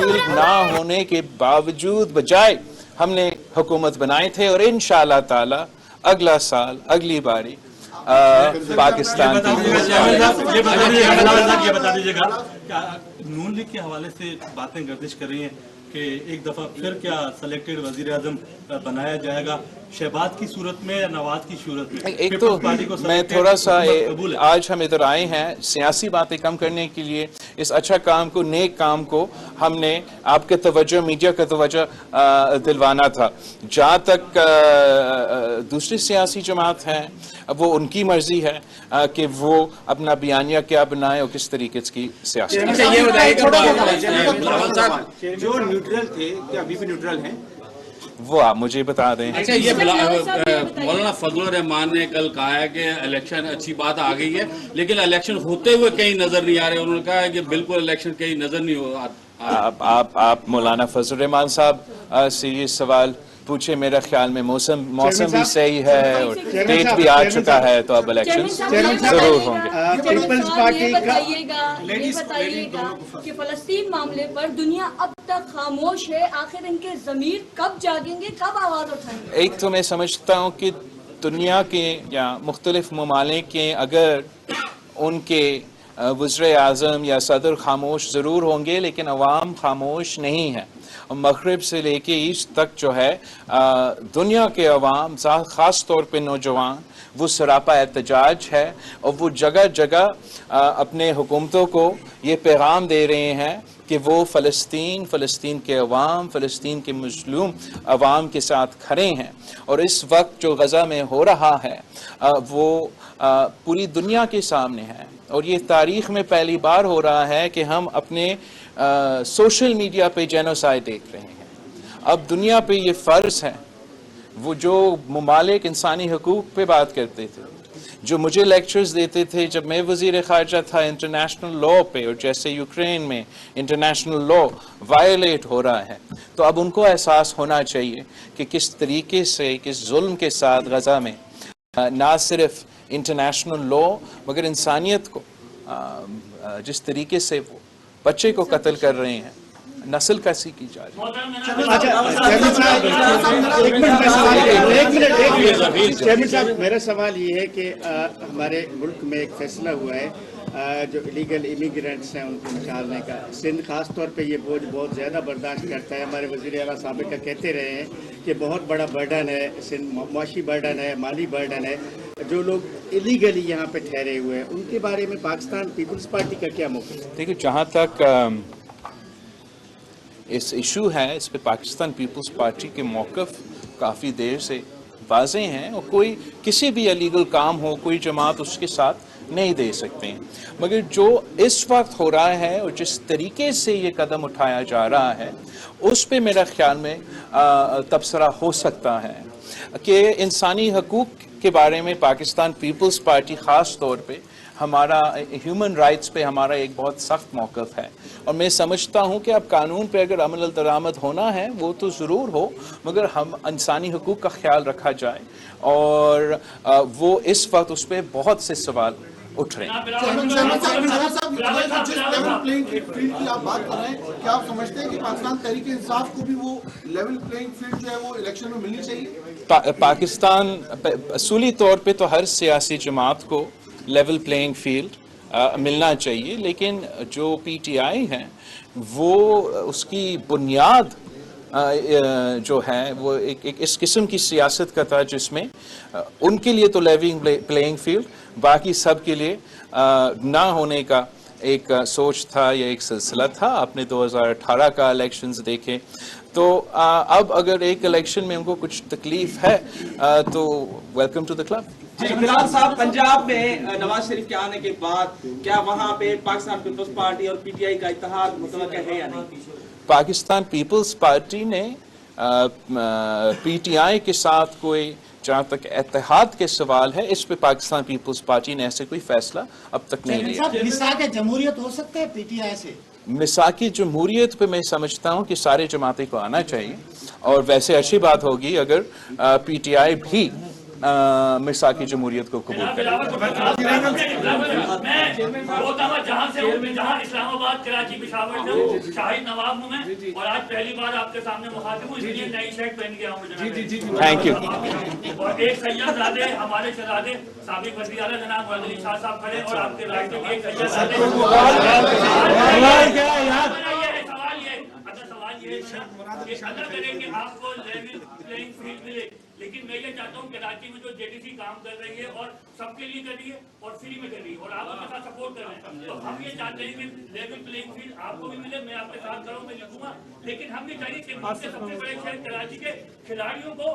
Field ना होने के बावजूद बजाय हमने हुकूमत बनाए थे, और इंशाअल्लाह ताला अगला साल अगली बारी पाकिस्तान ये बता दीजिएगा नून लीग के हवाले से बातें गर्दिश कर रही हैं कि एक दफा फिर क्या सेलेक्टेड वजीर आजम बनाया जाएगा, शहबाज की सूरत में या नवाज की सूरत में? एक तो मैं थोड़ा सा आज हम इधर आए हैं सियासी बातें कम करने के लिए, इस अच्छा काम को, नेक काम को हमने आपके तवज्जो, मीडिया का तवज्जो दिलवाना था। जहाँ तक दूसरी सियासी जमात हैं, अब वो उनकी मर्जी है कि वो अपना बयानिया क्या बनाए और किस तरीके की सियासत। जो न्यूट्रल थे क्या अभी भी न्यूट्रल हैं? वो आप मुझे बता दें। अच्छा, ये मौलाना फजलुर रहमान ने कल कहा है कि इलेक्शन अच्छी बात आ गई है, लेकिन इलेक्शन होते हुए कहीं नजर नहीं आ रहे। उन्होंने कहा है कि बिल्कुल इलेक्शन कहीं नजर नहीं हो आप मौलाना फजलुर रहमान साहब से ये सवाल पूछे। मेरा ख्याल में मौसम भी सही है और डेट भी आ चुका है, तो अब इलेक्शन जरूर होंगे। पीपल्स पार्टी ये बताइएगा कि फलस्तीन मामले पर दुनिया अब तक खामोश है, आखिर इनके ज़मीर कब जागेंगे, कब आवाज उठाएंगे? एक तो मैं समझता हूँ कि दुनिया के या मुख्तलिफ ममालिक के अगर उनके वज़ीर आज़म या सदर खामोश ज़रूर होंगे, लेकिन अवाम खामोश नहीं है। मगरिब से लेके ईस्ट तक जो है दुनिया के अवाम, ख़ास तौर पे नौजवान, वो सरापा एहतजाज है और वो जगह जगह अपने हुकूमतों को ये पैगाम दे रहे हैं कि वो फ़लस्तीन के अवाम, फ़लस्तीन के मज़लूम अवाम के साथ खड़े हैं। और इस वक्त जो गज़ा में हो रहा है वो पूरी दुनिया के सामने है, और ये तारीख़ में पहली बार हो रहा है कि हम अपने सोशल मीडिया पे जेनोसाइड देख रहे हैं। अब दुनिया पे ये फ़र्ज़ है, वो जो ममालिक इंसानी हकूक़ पे बात करते थे, जो मुझे लेक्चर्स देते थे जब मैं वज़ीर ख़ारजा था इंटरनेशनल लॉ पे, और जैसे यूक्रेन में इंटरनेशनल लॉ वायलेट हो रहा है, तो अब उनको एहसास होना चाहिए कि किस तरीके से, किस जुल्म के साथ गज़ा में ना सिर्फ इंटरनेशनल लॉ मगर इंसानियत को जिस तरीके से वो बच्चे को कत्ल कर रहे हैं, नस्ल कैसी की जा रही है। मेरा सवाल ये है कि हमारे मुल्क में एक फैसला हुआ है जो इलीगल इमिग्रेंट्स हैं उनको निकालने का। सिंध खास तौर पे ये बोझ बहुत ज़्यादा बर्दाश्त करता है। हमारे वज़ीर आला साबिक़ का कहते रहे हैं कि बहुत बड़ा बर्डन है, सिंध मुआशी बर्डन है, माली बर्डन है। जो लोग इलीगली यहाँ पे ठहरे हुए हैं उनके बारे में पाकिस्तान पीपल्स पार्टी का क्या मौक़िफ़ है? देखिए, जहाँ तक इस इशू है, इस पे पाकिस्तान पीपल्स पार्टी के मौक़िफ़ काफ़ी देर से वाज़ेह हैं, और कोई किसी भी इलीगल काम हो, कोई जमात उसके साथ नहीं दे सकते हैं। मगर जो इस वक्त हो रहा है और जिस तरीके से ये कदम उठाया जा रहा है, उस पे मेरा ख्याल में तबसरा हो सकता है कि इंसानी हकूक़ के बारे में पाकिस्तान पीपल्स पार्टी ख़ास तौर पे हमारा ह्यूमन राइट्स पे हमारा एक बहुत सख्त मौक़िफ़ है। और मैं समझता हूँ कि अब कानून पे अगर अमल दरामद होना है वो तो ज़रूर हो, मगर हम इंसानी हकूक़ का ख्याल रखा जाए, और वो इस वक्त उस पर बहुत से सवाल उठ रहे हैं। आप बात कर रहे हैं, क्या आप समझते हैं कि पाकिस्तान तहरीक इंसाफ को भी वो लेवल प्लेइंग फील्ड जो है वो इलेक्शन में मिलनी चाहिए? पाकिस्तान असूली तौर पे तो हर सियासी जमात को लेवल प्लेइंग फील्ड मिलना चाहिए, लेकिन जो PTI है वो उसकी बुनियाद जो है वो एक इस किस्म की सियासत का था जिसमें उनके लिए तो लेवल प्लेइंग फील्ड, बाकी सब के लिए ना होने का एक सोच था या एक सिलसिला था। आपने 2018 का इलेक्शंस देखे, तो अब अगर एक इलेक्शन में उनको कुछ तकलीफ है तो welcome to the club. Bilal साहब, पंजाब में नवाज शरीफ के आने के बाद क्या वहाँ पे पाकिस्तान पीपल्स पार्टी और PTI का इत्तेहाद मुतवक्किल है या नहीं? पाकिस्तान पीपल्स पार्टी ने PTI के साथ कोई, जहाँ तक इत्तेहाद के सवाल है, इस पे पाकिस्तान पीपल्स पार्टी ने ऐसे कोई फैसला अब तक नहीं लिया। मिसाक जमहूरियत हो सकता है PTI से? मिसाकी जमहूरियत पे मैं समझता हूँ कि सारे जमातें को आना चाहिए, और वैसे अच्छी बात होगी अगर PTI भी मिसाकी जमहूरियत को कबूल करें। जहाँ इस्लामाबाद, कराची, पेशावर से हूँ, शाहिद नवाब हूँ मैं, और आज पहली बार आपके सामने मुखातिब हूँ, इसलिए नई शर्ट पहन के आऊँ। Thank you. और एक सैयदजादे, हमारे शहजादे साबिक वज़ीर आला जनाब वज़ीर शाह साहब खड़े, और आपके रास्ते में एक सैयदजादे। सवाल ये है कि अगर करें कि आपको लेवल प्लेइंग फील्ड मिले, लेकिन मैं ये चाहता हूँ कराची में जो जेडीसी काम कर रही है और सबके लिए कर रही है और फ्री में कर रही है और आप उनके साथ सपोर्ट कर रहे हैं, तो हम ये चाहते हैं कि लेवल प्लेइंग फील्ड आपको भी मिले, मैं आपके साथ करूँ, मैं लिखूंगा, लेकिन हम ये चाहिए कि सबसे बड़े शहर कराची के खिलाड़ियों को